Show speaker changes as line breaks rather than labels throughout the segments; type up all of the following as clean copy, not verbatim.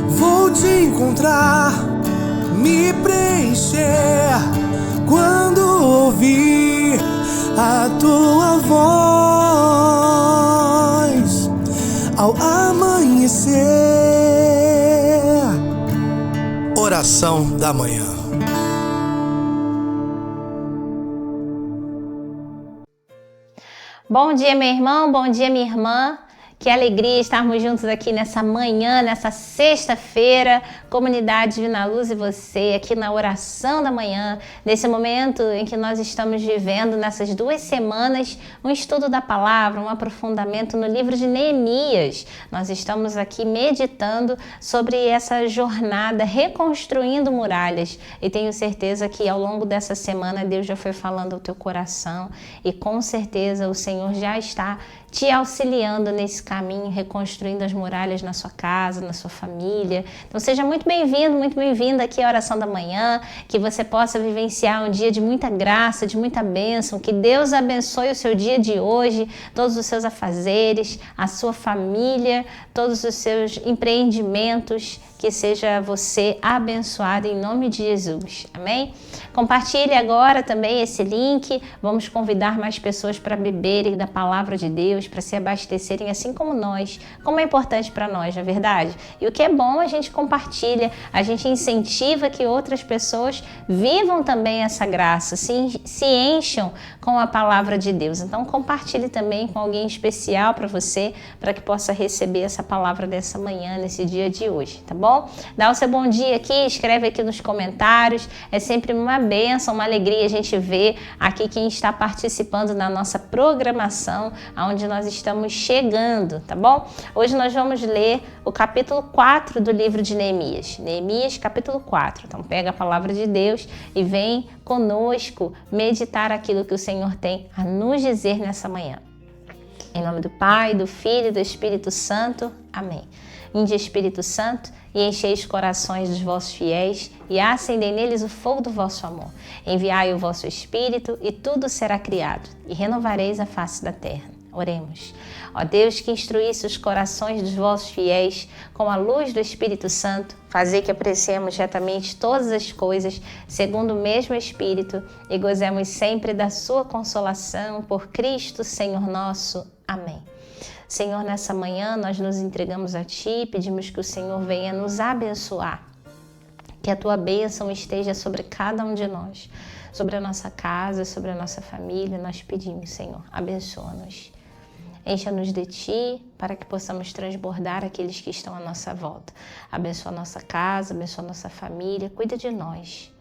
Vou te encontrar, me preencher quando ouvir a tua voz ao amanhecer. Oração da manhã.
Bom dia, meu irmão, bom dia, minha irmã. Que alegria estarmos juntos aqui nessa manhã, nessa sexta-feira, comunidade Divina Luz e você, aqui na oração da manhã, nesse momento em que nós estamos vivendo, nessas 2 semanas, um estudo da palavra, um aprofundamento no livro de Neemias. Nós estamos aqui meditando sobre essa jornada, reconstruindo muralhas, e tenho certeza que ao longo dessa semana Deus já foi falando ao teu coração e com certeza o Senhor já está te auxiliando nesse caminho, reconstruindo as muralhas na sua casa, na sua família. Então seja muito bem-vindo, muito bem-vinda aqui à Oração da Manhã, que você possa vivenciar um dia de muita graça, de muita bênção, que Deus abençoe o seu dia de hoje, todos os seus afazeres, a sua família, todos os seus empreendimentos, que seja você abençoado em nome de Jesus, amém? Compartilhe agora também esse link, vamos convidar mais pessoas para beberem da palavra de Deus, para se abastecerem assim como nós, como é importante para nós, não é verdade? E o que é bom a gente compartilha, a gente incentiva que outras pessoas vivam também essa graça, se encham com a palavra de Deus. Então compartilhe também com alguém especial para você, para que possa receber essa palavra dessa manhã, nesse dia de hoje, tá bom? Dá o seu bom dia aqui, escreve aqui nos comentários, é sempre uma bênção, uma alegria a gente ver aqui quem está participando na nossa programação, aonde nós estamos chegando, tá bom? Hoje nós vamos ler o capítulo 4 do livro de Neemias, Neemias capítulo 4, então pega a palavra de Deus e vem conosco meditar aquilo que o Senhor tem a nos dizer nessa manhã. Em nome do Pai, do Filho e do Espírito Santo, amém. Vinde, Espírito Santo, e enchei os corações dos vossos fiéis e acendei neles o fogo do vosso amor. Enviai o vosso Espírito e tudo será criado e renovareis a face da terra. Oremos. Ó Deus, que instruísse os corações dos vossos fiéis com a luz do Espírito Santo, fazei que apreciemos retamente todas as coisas segundo o mesmo Espírito e gozemos sempre da sua consolação por Cristo, Senhor nosso. Amém. Senhor, nessa manhã nós nos entregamos a Ti, pedimos que o Senhor venha nos abençoar, que a Tua bênção esteja sobre cada um de nós, sobre a nossa casa, sobre a nossa família. Nós pedimos, Senhor, abençoa-nos. Encha-nos de Ti para que possamos transbordar aqueles que estão à nossa volta. Abençoa a nossa casa, abençoa a nossa família, cuida de nós.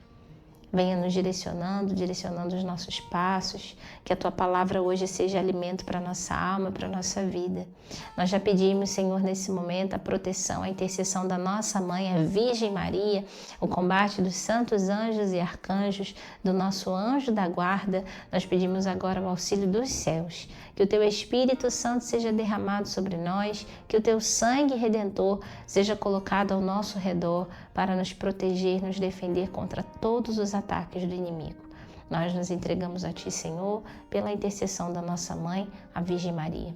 Venha nos direcionando os nossos passos, que a Tua palavra hoje seja alimento para a nossa alma, para a nossa vida. Nós já pedimos, Senhor, nesse momento, a proteção, a intercessão da nossa Mãe, a Virgem Maria, o combate dos santos anjos e arcanjos, do nosso anjo da guarda. Nós pedimos agora o auxílio dos céus, que o Teu Espírito Santo seja derramado sobre nós, que o Teu sangue redentor seja colocado ao nosso redor para nos proteger, nos defender contra todos os ataques do inimigo. Nós nos entregamos a Ti, Senhor, pela intercessão da nossa Mãe, a Virgem Maria.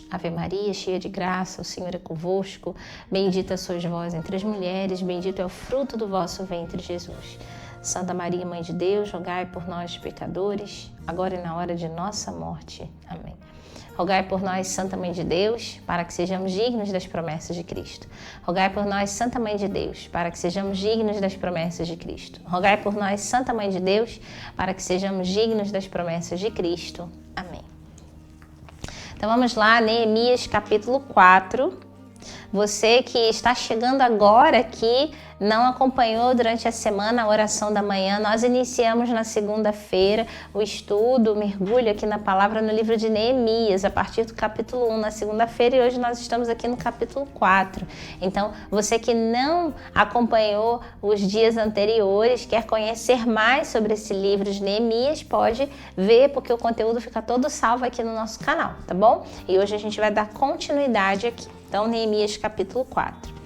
Ave Maria, cheia de graça, o Senhor é convosco. Bendita sois vós entre as mulheres, bendito é o fruto do vosso ventre, Jesus. Santa Maria, Mãe de Deus, rogai por nós, pecadores, agora e na hora de nossa morte. Amém. Rogai por nós, Santa Mãe de Deus, para que sejamos dignos das promessas de Cristo. Rogai por nós, Santa Mãe de Deus, para que sejamos dignos das promessas de Cristo. Rogai por nós, Santa Mãe de Deus, para que sejamos dignos das promessas de Cristo. Amém. Então vamos lá, Neemias capítulo 4. Você que está chegando agora aqui, não acompanhou durante a semana a oração da manhã, nós iniciamos na segunda-feira o estudo, o mergulho aqui na palavra no livro de Neemias, a partir do capítulo 1 na segunda-feira, e hoje nós estamos aqui no capítulo 4. Então, você que não acompanhou os dias anteriores, quer conhecer mais sobre esse livro de Neemias, pode ver, porque o conteúdo fica todo salvo aqui no nosso canal, tá bom? E hoje a gente vai dar continuidade aqui. Então, Neemias capítulo 4.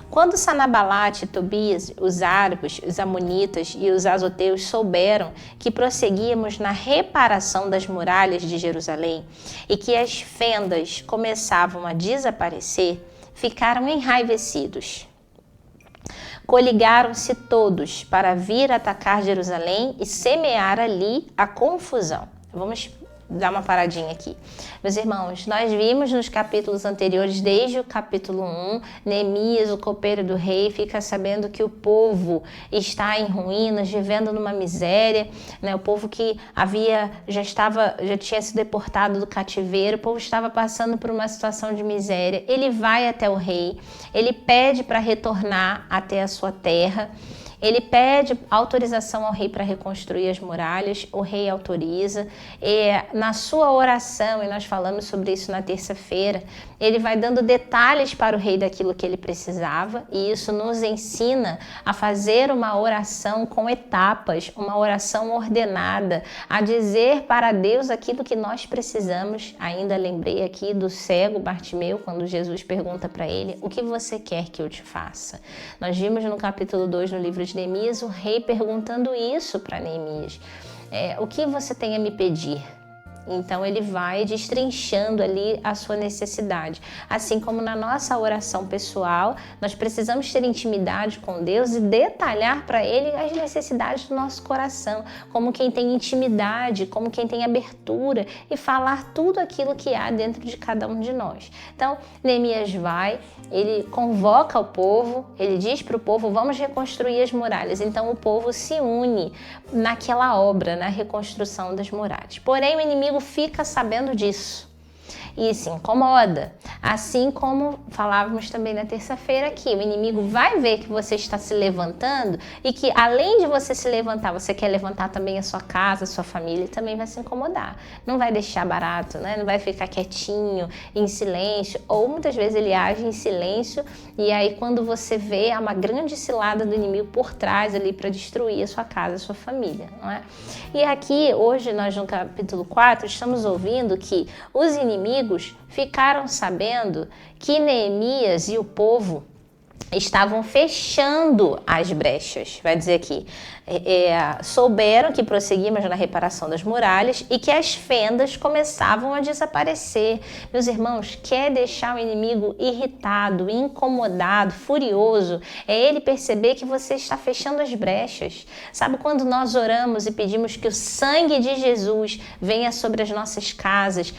Quando Sanabalate e Tobias, os árabes, os amonitas e os azoteus souberam que prosseguíamos na reparação das muralhas de Jerusalém e que as fendas começavam a desaparecer, ficaram enraivecidos. Coligaram-se todos para vir atacar Jerusalém e semear ali a confusão. Vamos dar uma paradinha aqui. Meus irmãos, nós vimos nos capítulos anteriores, desde o capítulo 1, Neemias, o copeiro do rei, fica sabendo que o povo está em ruínas, vivendo numa miséria, né? O povo que já tinha sido deportado do cativeiro, o povo estava passando por uma situação de miséria. Ele vai até o rei, ele pede para retornar até a sua terra. Ele pede autorização ao rei para reconstruir as muralhas, o rei autoriza. Na sua oração, e nós falamos sobre isso na terça-feira, ele vai dando detalhes para o rei daquilo que ele precisava, e isso nos ensina a fazer uma oração com etapas, uma oração ordenada, a dizer para Deus aquilo que nós precisamos. Ainda lembrei aqui do cego Bartimeu, quando Jesus pergunta para ele: o que você quer que eu te faça? Nós vimos no capítulo 2, no livro de Neemias, o rei perguntando isso para Neemias: o que você tem a me pedir? Então ele vai destrinchando ali a sua necessidade. Assim como na nossa oração pessoal, nós precisamos ter intimidade com Deus e detalhar para Ele as necessidades do nosso coração, como quem tem intimidade, como quem tem abertura, e falar tudo aquilo que há dentro de cada um de nós. Então, Neemias vai, ele convoca o povo, ele diz para o povo: vamos reconstruir as muralhas. Então o povo se une naquela obra, na reconstrução das muralhas. Porém, o inimigo fica sabendo disso e se incomoda, assim como falávamos também na terça-feira aqui. O inimigo vai ver que você está se levantando e que, além de você se levantar, você quer levantar também a sua casa, a sua família, e também vai se incomodar. Não vai deixar barato, né? Não vai ficar quietinho, em silêncio, ou muitas vezes ele age em silêncio, e aí quando você vê, há uma grande cilada do inimigo por trás ali para destruir a sua casa, a sua família, não é? E aqui, hoje, nós no capítulo 4, estamos ouvindo que os inimigos ficaram sabendo que Neemias e o povo estavam fechando as brechas. Vai dizer aqui, souberam que prosseguimos na reparação das muralhas e que as fendas começavam a desaparecer. Meus irmãos, quer deixar o inimigo irritado, incomodado, furioso, é ele perceber que você está fechando as brechas. Sabe quando nós oramos e pedimos que o sangue de Jesus venha sobre as nossas casas,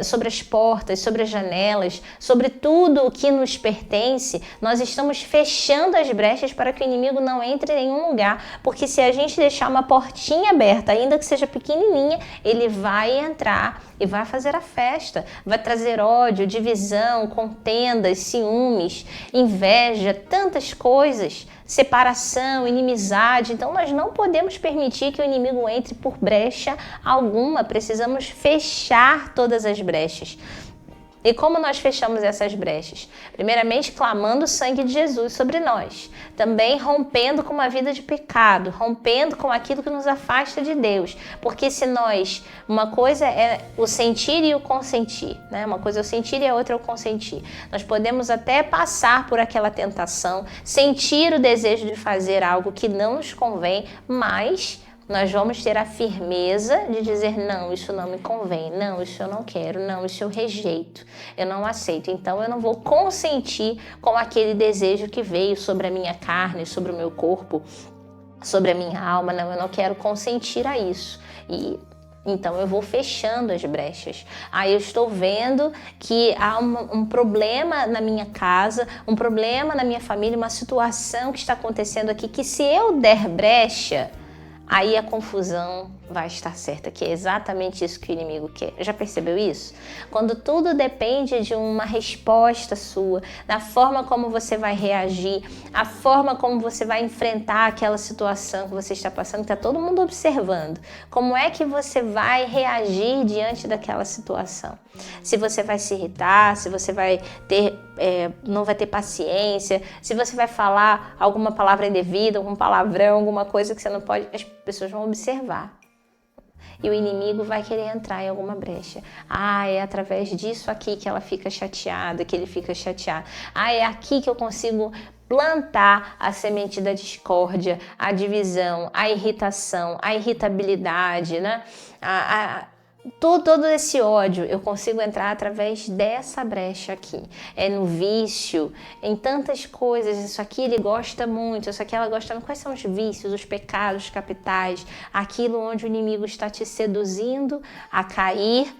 sobre as portas, sobre as janelas, sobre tudo o que nos pertence? Nós estamos fechando as brechas para que o inimigo não entre em nenhum lugar, porque se a gente deixar uma portinha aberta, ainda que seja pequenininha, ele vai entrar e vai fazer a festa, vai trazer ódio, divisão, contendas, ciúmes, inveja, tantas coisas, separação, inimizade. Então nós não podemos permitir que o inimigo entre por brecha alguma, precisamos fechar todas as brechas. E como nós fechamos essas brechas? Primeiramente, clamando o sangue de Jesus sobre nós. Também rompendo com uma vida de pecado, rompendo com aquilo que nos afasta de Deus. Porque se nós, uma coisa é o sentir e o consentir, né? Uma coisa é o sentir e a outra é o consentir. Nós podemos até passar por aquela tentação, sentir o desejo de fazer algo que não nos convém, mas nós vamos ter a firmeza de dizer: não, isso não me convém, não, isso eu não quero, não, isso eu rejeito, eu não aceito. Então eu não vou consentir com aquele desejo que veio sobre a minha carne, sobre o meu corpo, sobre a minha alma. Não, eu não quero consentir a isso. E então eu vou fechando as brechas. Aí eu estou vendo que há um problema na minha casa, um problema na minha família, uma situação que está acontecendo aqui, que se eu der brecha, aí a confusão vai estar certa, que é exatamente isso que o inimigo quer. Já percebeu isso? Quando tudo depende de uma resposta sua, da forma como você vai reagir, a forma como você vai enfrentar aquela situação que você está passando, que está todo mundo observando. Como é que você vai reagir diante daquela situação? Se você vai se irritar, se você vai ter, não vai ter paciência, se você vai falar alguma palavra indevida, algum palavrão, alguma coisa que você não pode, as pessoas vão observar. e o inimigo vai querer entrar em alguma brecha. É através disso aqui que ela fica chateada, que ele fica chateado. É aqui que eu consigo plantar a semente da discórdia, a divisão, a irritação, a irritabilidade, né? Todo esse ódio eu consigo entrar através dessa brecha aqui. É no vício, em tantas coisas. Isso aqui ele gosta muito, isso aqui ela gosta muito. Quais são os vícios, os pecados capitais? Aquilo onde o inimigo está te seduzindo a cair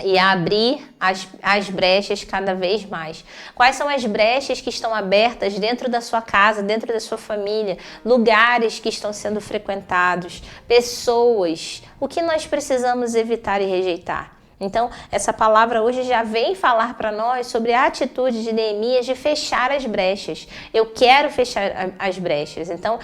e a abrir as brechas cada vez mais. Quais são as brechas que estão abertas dentro da sua casa, dentro da sua família, lugares que estão sendo frequentados, pessoas, o que nós precisamos evitar e rejeitar? Então, essa palavra hoje já vem falar para nós sobre a atitude de Neemias de fechar as brechas. Eu quero fechar as brechas. Então,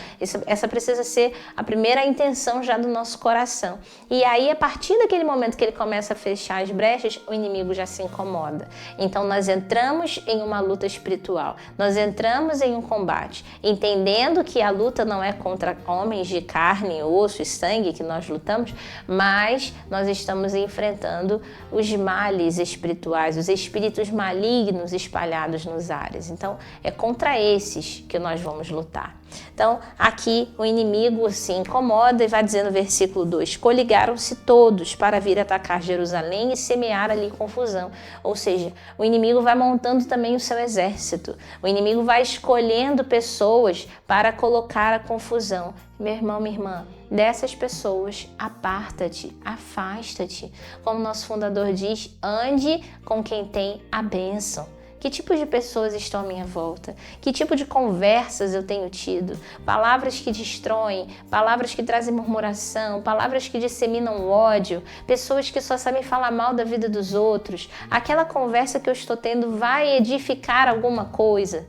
essa precisa ser a primeira intenção já do nosso coração. E aí, a partir daquele momento que ele começa a fechar as brechas, o inimigo já se incomoda. Então, nós entramos em uma luta espiritual. Nós entramos em um combate, entendendo que a luta não é contra homens de carne, osso e sangue que nós lutamos, mas nós estamos enfrentando os males espirituais, os espíritos malignos espalhados nos ares. Então, é contra esses que nós vamos lutar. Então, aqui o inimigo se incomoda e vai dizer no versículo 2: coligaram-se todos para vir atacar Jerusalém e semear ali confusão. Ou seja, o inimigo vai montando também o seu exército. O inimigo vai escolhendo pessoas para colocar a confusão. Meu irmão, minha irmã, dessas pessoas, aparta-te, afasta-te. Como nosso fundador diz, ande com quem tem a bênção. Que tipo de pessoas estão à minha volta? Que tipo de conversas eu tenho tido? Palavras que destroem, palavras que trazem murmuração, palavras que disseminam ódio, pessoas que só sabem falar mal da vida dos outros. Aquela conversa que eu estou tendo vai edificar alguma coisa?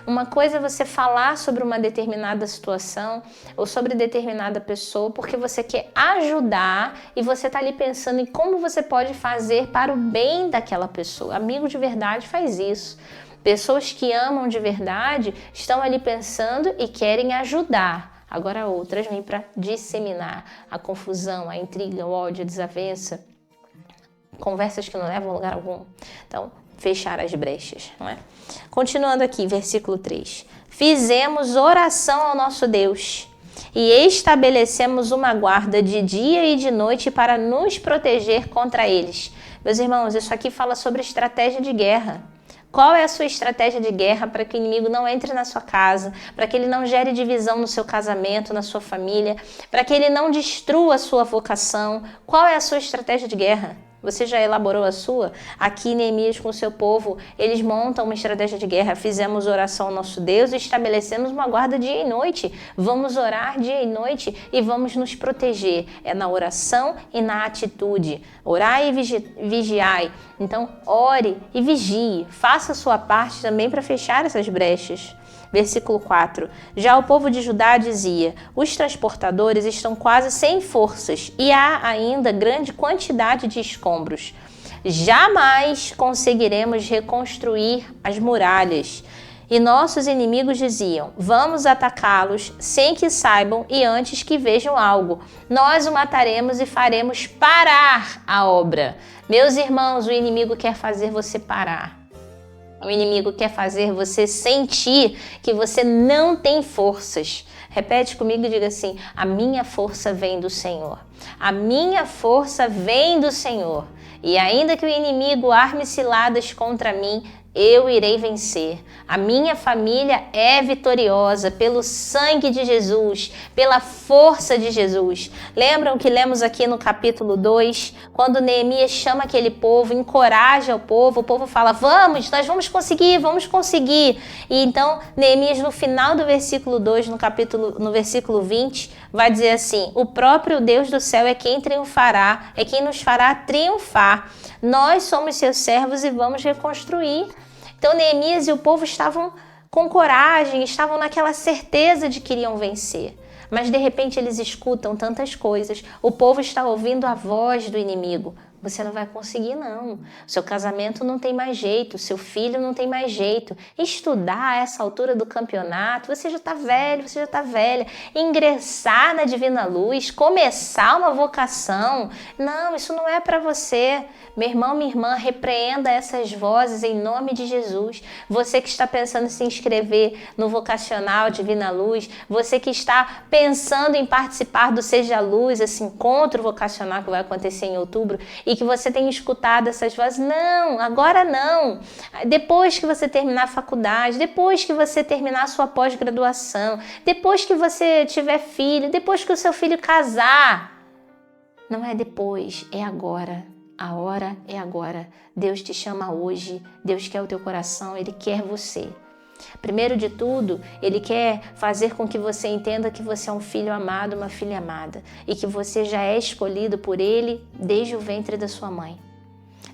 Uma coisa é você falar sobre uma determinada situação ou sobre determinada pessoa porque você quer ajudar e você está ali pensando em como você pode fazer para o bem daquela pessoa. Amigo de verdade faz isso. Pessoas que amam de verdade estão ali pensando e querem ajudar. Agora outras vêm para disseminar a confusão, a intriga, o ódio, a desavença, conversas que não levam a lugar algum. Então, fechar as brechas, não é? Continuando aqui, versículo 3. Fizemos oração ao nosso Deus e estabelecemos uma guarda de dia e de noite para nos proteger contra eles. Meus irmãos, isso aqui fala sobre estratégia de guerra. Qual é a sua estratégia de guerra para que o inimigo não entre na sua casa, para que ele não gere divisão no seu casamento, na sua família, para que ele não destrua a sua vocação? Qual é a sua estratégia de guerra? Você já elaborou a sua? Aqui, Neemias com o seu povo, eles montam uma estratégia de guerra. Fizemos oração ao nosso Deus e estabelecemos uma guarda dia e noite. Vamos orar dia e noite e vamos nos proteger. É na oração e na atitude. Orai e vigiai. Então, ore e vigie. Faça a sua parte também para fechar essas brechas. Versículo 4. Já o povo de Judá dizia: os transportadores estão quase sem forças e há ainda grande quantidade de escombros. Jamais conseguiremos reconstruir as muralhas. E nossos inimigos diziam: vamos atacá-los sem que saibam e antes que vejam algo. Nós o mataremos e faremos parar a obra. Meus irmãos, o inimigo quer fazer você parar. O inimigo quer fazer você sentir que você não tem forças. Repete comigo e diga assim: a minha força vem do Senhor. A minha força vem do Senhor. E ainda que o inimigo arme ciladas contra mim, eu irei vencer. A minha família é vitoriosa pelo sangue de Jesus, pela força de Jesus. Lembram que lemos aqui no capítulo 2, quando Neemias chama aquele povo, encoraja o povo fala: vamos, nós vamos conseguir. E então Neemias, no final do versículo 2, no versículo 20, vai dizer assim: o próprio Deus do céu é quem triunfará, é quem nos fará triunfar. Nós somos seus servos e vamos reconstruir. Então Neemias e o povo estavam com coragem, estavam naquela certeza de que iriam vencer. Mas de repente eles escutam tantas coisas. O povo está ouvindo a voz do inimigo. Você não vai conseguir, não. Seu casamento não tem mais jeito, seu filho não tem mais jeito. Estudar a essa altura do campeonato, você já está velho, você já está velha. Ingressar na Divina Luz, começar uma vocação, não, isso não é para você. Meu irmão, minha irmã, repreenda essas vozes em nome de Jesus. Você que está pensando em se inscrever no Vocacional Divina Luz, você que está pensando em participar do Seja Luz, esse encontro vocacional que vai acontecer em outubro, e que você tem escutado essas vozes, não, agora não. Depois que você terminar a faculdade, depois que você terminar a sua pós-graduação, depois que você tiver filho, depois que o seu filho casar. Não é depois, é agora. A hora é agora. Deus te chama hoje. Deus quer o teu coração, Ele quer você. Primeiro de tudo, Ele quer fazer com que você entenda que você é um filho amado, uma filha amada, e que você já é escolhido por Ele desde o ventre da sua mãe.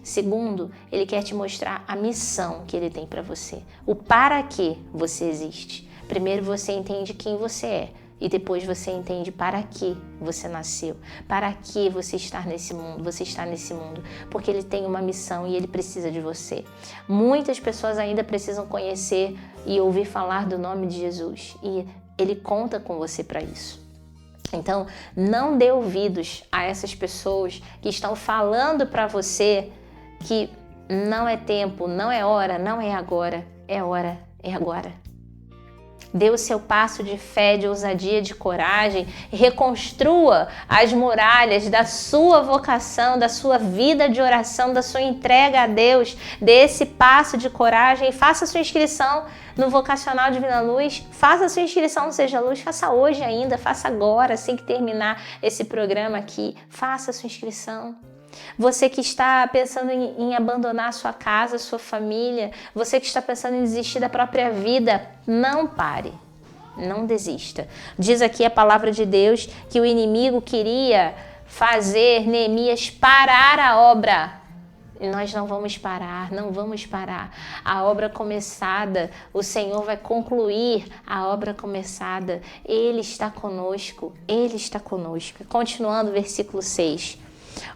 Segundo, Ele quer te mostrar a missão que Ele tem para você, o para que você existe. Primeiro você entende quem você é, e depois você entende para que você nasceu, para que você está nesse mundo, porque Ele tem uma missão e Ele precisa de você. Muitas pessoas ainda precisam conhecer e ouvir falar do nome de Jesus, e Ele conta com você para isso. Então, não dê ouvidos a essas pessoas que estão falando para você que não é tempo, não é hora, não é agora, é hora, é agora. Dê o seu passo de fé, de ousadia, de coragem e reconstrua as muralhas da sua vocação, da sua vida de oração, da sua entrega a Deus. Dê esse passo de coragem e faça a sua inscrição no Vocacional Divina Luz. Faça a sua inscrição no Seja Luz, faça hoje ainda, faça agora, assim que terminar esse programa aqui. Faça a sua inscrição. Você que está pensando em abandonar a sua casa, a sua família, você que está pensando em desistir da própria vida, não pare, não desista. Diz aqui a palavra de Deus que o inimigo queria fazer Neemias parar a obra. E nós não vamos parar, não vamos parar. A obra começada, o Senhor vai concluir a obra começada. Ele está conosco, Ele está conosco. Continuando o versículo 6.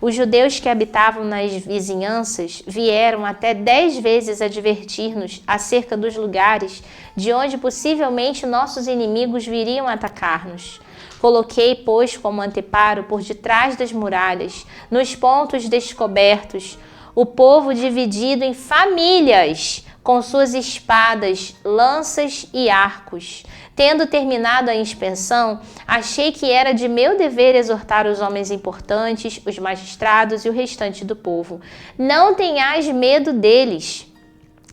Os judeus que habitavam nas vizinhanças vieram até 10 vezes advertir-nos acerca dos lugares de onde possivelmente nossos inimigos viriam atacar-nos. Coloquei, pois, como anteparo por detrás das muralhas, nos pontos descobertos, o povo dividido em famílias, com suas espadas, lanças e arcos. Tendo terminado a inspeção, achei que era de meu dever exortar os homens importantes, os magistrados e o restante do povo. Não tenhais medo deles,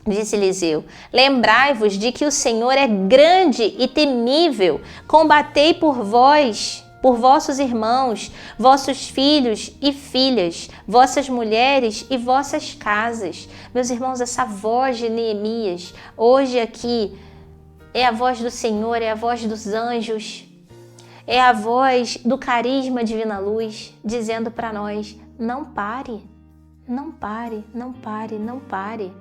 disse Eliseu. Lembrai-vos de que o Senhor é grande e temível. Combatei por vós, por vossos irmãos, vossos filhos e filhas, vossas mulheres e vossas casas. Meus irmãos, essa voz de Neemias, hoje aqui, é a voz do Senhor, é a voz dos anjos, é a voz do carisma Divina Luz, dizendo para nós, não pare, não pare, não pare, não pare.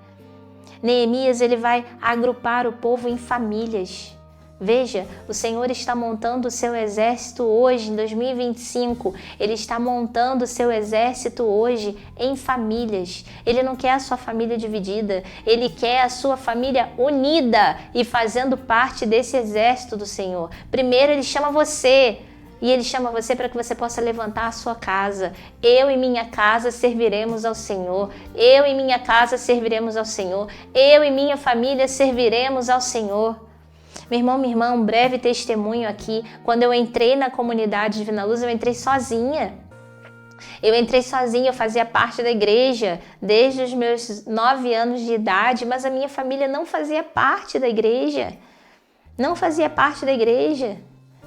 Neemias, ele vai agrupar o povo em famílias. Veja, o Senhor está montando o seu exército hoje, em 2025. Ele está montando o seu exército hoje em famílias. Ele não quer a sua família dividida. Ele quer a sua família unida e fazendo parte desse exército do Senhor. Primeiro, Ele chama você. E Ele chama você para que você possa levantar a sua casa. Eu e minha casa serviremos ao Senhor. Eu e minha casa serviremos ao Senhor. Eu e minha família serviremos ao Senhor. Meu irmão, minha irmã, um breve testemunho aqui. Quando eu entrei na comunidade Divina Luz, eu entrei sozinha. Eu fazia parte da igreja desde os meus 9 anos de idade, mas a minha família não fazia parte da igreja. Não fazia parte da igreja.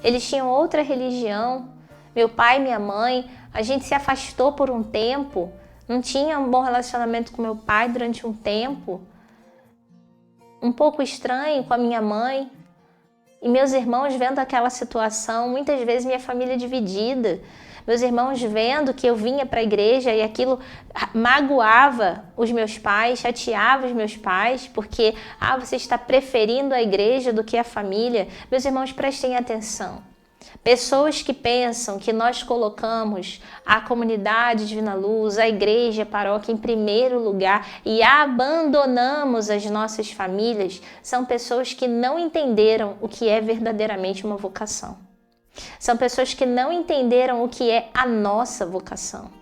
Eles tinham outra religião. Meu pai e minha mãe, a gente se afastou por um tempo. Não tinha um bom relacionamento com meu pai durante um tempo. Um pouco estranho com a minha mãe. E meus irmãos vendo aquela situação, muitas vezes minha família dividida. Meus irmãos vendo que eu vinha para a igreja e aquilo magoava os meus pais, chateava os meus pais, porque você está preferindo a igreja do que a família. Meus irmãos, prestem atenção. Pessoas que pensam que nós colocamos a comunidade Divina Luz, a igreja, a paróquia em primeiro lugar e abandonamos as nossas famílias, são pessoas que não entenderam o que é verdadeiramente uma vocação. São pessoas que não entenderam o que é a nossa vocação.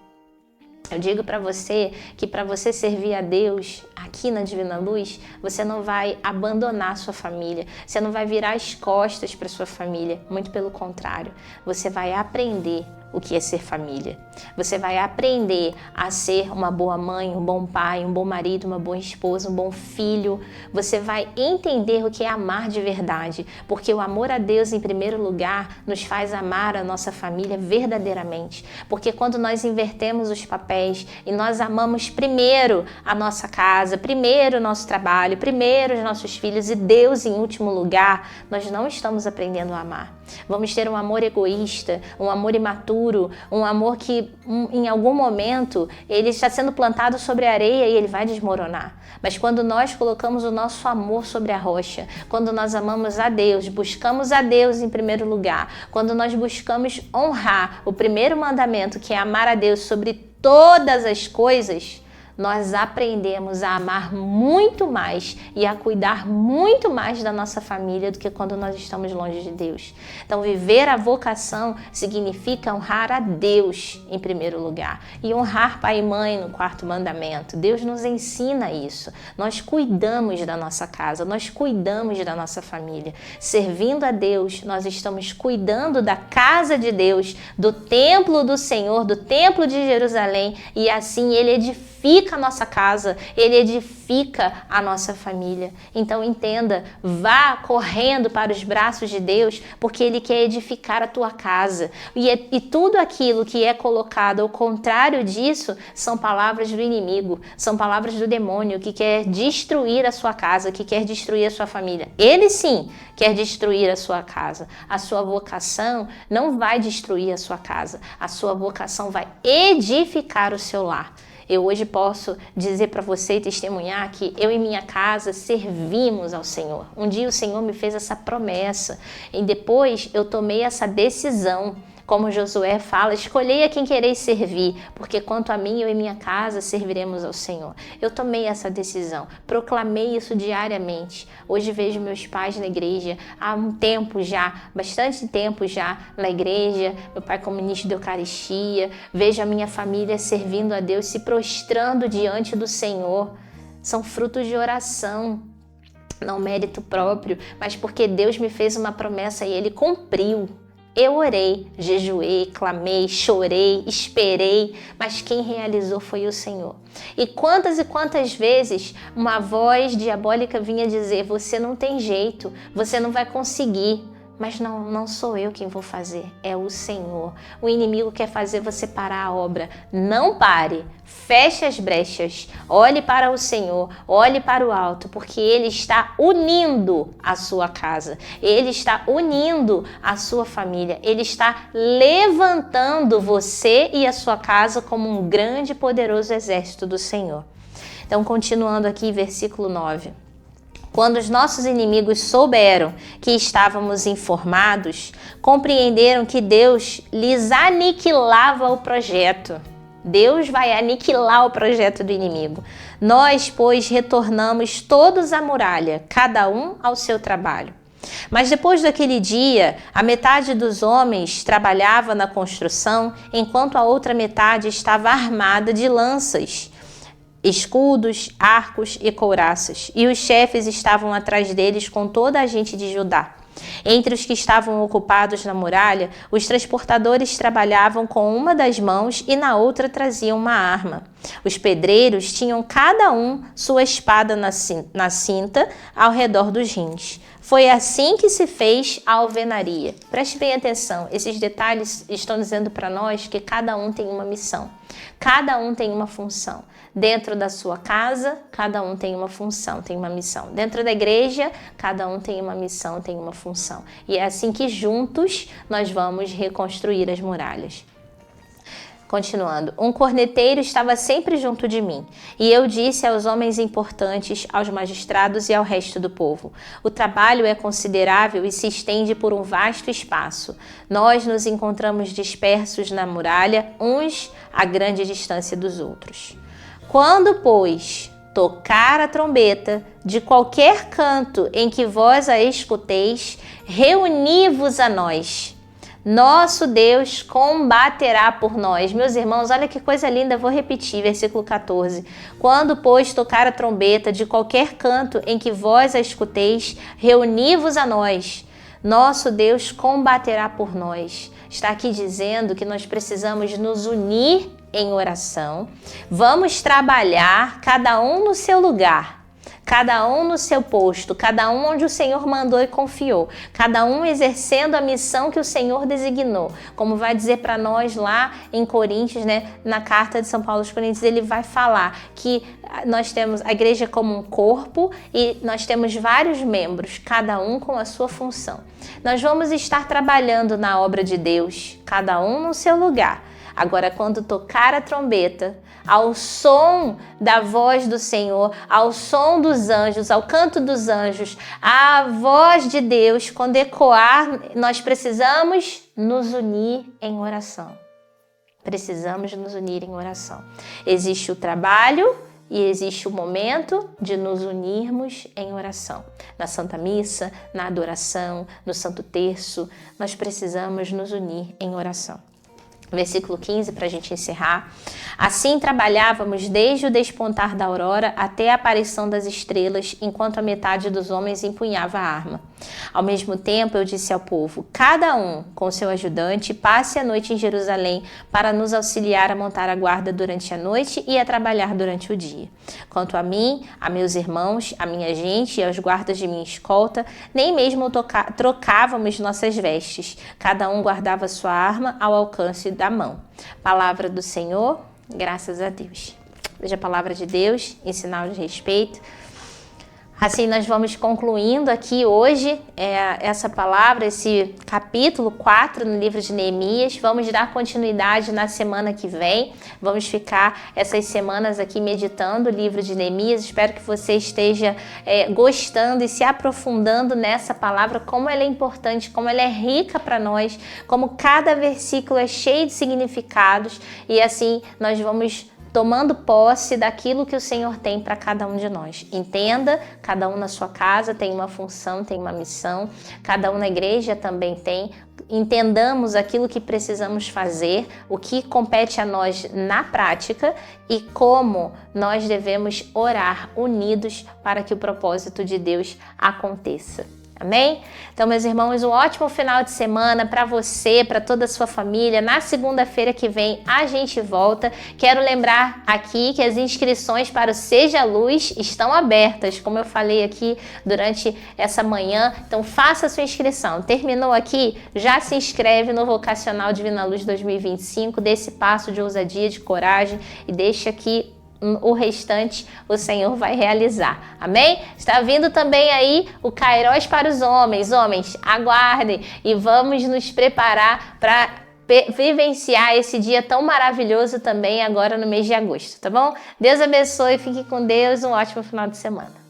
Eu digo para você que para você servir a Deus aqui na Divina Luz, você não vai abandonar a sua família, você não vai virar as costas para sua família, muito pelo contrário, você vai aprender o que é ser família. Você vai aprender a ser uma boa mãe, um bom pai, um bom marido, uma boa esposa, um bom filho. Você vai entender o que é amar de verdade, porque o amor a Deus em primeiro lugar nos faz amar a nossa família verdadeiramente. Porque quando nós invertemos os papéis e nós amamos primeiro a nossa casa, primeiro o nosso trabalho, primeiro os nossos filhos e Deus em último lugar, nós não estamos aprendendo a amar. Vamos ter um amor egoísta, um amor imaturo, um amor que em algum momento ele está sendo plantado sobre a areia e ele vai desmoronar. Mas quando nós colocamos o nosso amor sobre a rocha, quando nós amamos a Deus, buscamos a Deus em primeiro lugar, quando nós buscamos honrar o primeiro mandamento, que é amar a Deus sobre todas as coisas, nós aprendemos a amar muito mais e a cuidar muito mais da nossa família do que quando nós estamos longe de Deus. Então, viver a vocação significa honrar a Deus em primeiro lugar e honrar pai e mãe no quarto mandamento. Deus nos ensina isso. Nós cuidamos da nossa casa, nós cuidamos da nossa família. Servindo a Deus, nós estamos cuidando da casa de Deus, do templo do Senhor, do templo de Jerusalém, e assim Ele edifica a nossa casa, Ele edifica a nossa família. Então entenda, vá correndo para os braços de Deus, porque Ele quer edificar a tua casa. E tudo aquilo que é colocado ao contrário disso são palavras do inimigo, são palavras do demônio que quer destruir a sua casa, que quer destruir a sua família. Ele sim quer destruir a sua casa. A sua vocação não vai destruir a sua casa, a sua vocação vai edificar o seu lar. Eu hoje posso dizer para você e testemunhar que eu e minha casa servimos ao Senhor. Um dia o Senhor me fez essa promessa e depois eu tomei essa decisão. Como Josué fala, escolhei a quem quereis servir, porque quanto a mim, eu e minha casa serviremos ao Senhor. Eu tomei essa decisão, proclamei isso diariamente. Hoje vejo meus pais na igreja, há um tempo já, bastante tempo já na igreja, meu pai como ministro de Eucaristia, vejo a minha família servindo a Deus, se prostrando diante do Senhor. São frutos de oração. Não mérito próprio, mas porque Deus me fez uma promessa e Ele cumpriu. Eu orei, jejuei, clamei, chorei, esperei, mas quem realizou foi o Senhor. E quantas vezes uma voz diabólica vinha dizer: você não tem jeito, você não vai conseguir. Mas não sou eu quem vou fazer, é o Senhor. O inimigo quer fazer você parar a obra. Não pare, feche as brechas, olhe para o Senhor, olhe para o alto, porque Ele está unindo a sua casa, Ele está unindo a sua família, Ele está levantando você e a sua casa como um grande e poderoso exército do Senhor. Então, continuando aqui, versículo 9. Quando os nossos inimigos souberam que estávamos informados, compreenderam que Deus lhes aniquilava o projeto. Deus vai aniquilar o projeto do inimigo. Nós, pois, retornamos todos à muralha, cada um ao seu trabalho. Mas depois daquele dia, a metade dos homens trabalhava na construção, enquanto a outra metade estava armada de lanças, escudos, arcos e couraças, e os chefes estavam atrás deles com toda a gente de Judá. Entre os que estavam ocupados na muralha, os transportadores trabalhavam com uma das mãos e na outra traziam uma arma. Os pedreiros tinham cada um sua espada na cinta ao redor dos rins. Foi assim que se fez a alvenaria. Preste bem atenção, esses detalhes estão dizendo para nós que cada um tem uma missão, cada um tem uma função. Dentro da sua casa, cada um tem uma função, tem uma missão. Dentro da igreja, cada um tem uma missão, tem uma função. E é assim que juntos nós vamos reconstruir as muralhas. Continuando, um corneteiro estava sempre junto de mim, e eu disse aos homens importantes, aos magistrados e ao resto do povo: o trabalho é considerável e se estende por um vasto espaço. Nós nos encontramos dispersos na muralha, uns a grande distância dos outros. Quando, pois, tocar a trombeta, de qualquer canto em que vós a escuteis, reuni-vos a nós. Nosso Deus combaterá por nós. Meus irmãos, olha que coisa linda, vou repetir, versículo 14. Quando, pois, tocar a trombeta de qualquer canto em que vós a escuteis, reuni-vos a nós. Nosso Deus combaterá por nós. Está aqui dizendo que nós precisamos nos unir em oração. Vamos trabalhar, cada um no seu lugar. Cada um no seu posto, cada um onde o Senhor mandou e confiou, cada um exercendo a missão que o Senhor designou. Como vai dizer para nós lá em Coríntios, né, na carta de São Paulo aos Coríntios, ele vai falar que nós temos a igreja como um corpo e nós temos vários membros, cada um com a sua função. Nós vamos estar trabalhando na obra de Deus, cada um no seu lugar. Agora, quando tocar a trombeta, ao som da voz do Senhor, ao som dos anjos, ao canto dos anjos, a voz de Deus, quando ecoar, nós precisamos nos unir em oração. Precisamos nos unir em oração. Existe o trabalho e existe o momento de nos unirmos em oração. Na Santa Missa, na adoração, no Santo Terço, nós precisamos nos unir em oração. Versículo 15, para a gente encerrar. Assim trabalhávamos desde o despontar da aurora até a aparição das estrelas, enquanto a metade dos homens empunhava a arma. Ao mesmo tempo, eu disse ao povo: cada um, com seu ajudante, passe a noite em Jerusalém para nos auxiliar a montar a guarda durante a noite e a trabalhar durante o dia. Quanto a mim, a meus irmãos, a minha gente e aos guardas de minha escolta, nem mesmo trocávamos nossas vestes. Cada um guardava sua arma ao alcance da mão. Palavra do Senhor, graças a Deus. Veja a palavra de Deus em sinal de respeito. Assim nós vamos concluindo aqui hoje essa palavra, esse capítulo 4 no livro de Neemias. Vamos dar continuidade na semana que vem. Vamos ficar essas semanas aqui meditando o livro de Neemias. Espero que você esteja gostando e se aprofundando nessa palavra, como ela é importante, como ela é rica para nós, como cada versículo é cheio de significados, e assim nós vamos tomando posse daquilo que o Senhor tem para cada um de nós. Entenda, cada um na sua casa tem uma função, tem uma missão, cada um na igreja também tem. Entendamos aquilo que precisamos fazer, o que compete a nós na prática e como nós devemos orar unidos para que o propósito de Deus aconteça. Amém? Então, meus irmãos, um ótimo final de semana para você, para toda a sua família. Na segunda-feira que vem a gente volta. Quero lembrar aqui que as inscrições para o Seja Luz estão abertas, como eu falei aqui durante essa manhã. Então, faça a sua inscrição. Terminou aqui? Já se inscreve no Vocacional Divina Luz 2025. Dê esse passo de ousadia, de coragem e deixa aqui o restante o Senhor vai realizar. Amém? Está vindo também aí o Kairos para os homens. Homens, aguardem e vamos nos preparar para vivenciar esse dia tão maravilhoso também agora no mês de agosto, tá bom? Deus abençoe, fique com Deus, um ótimo final de semana.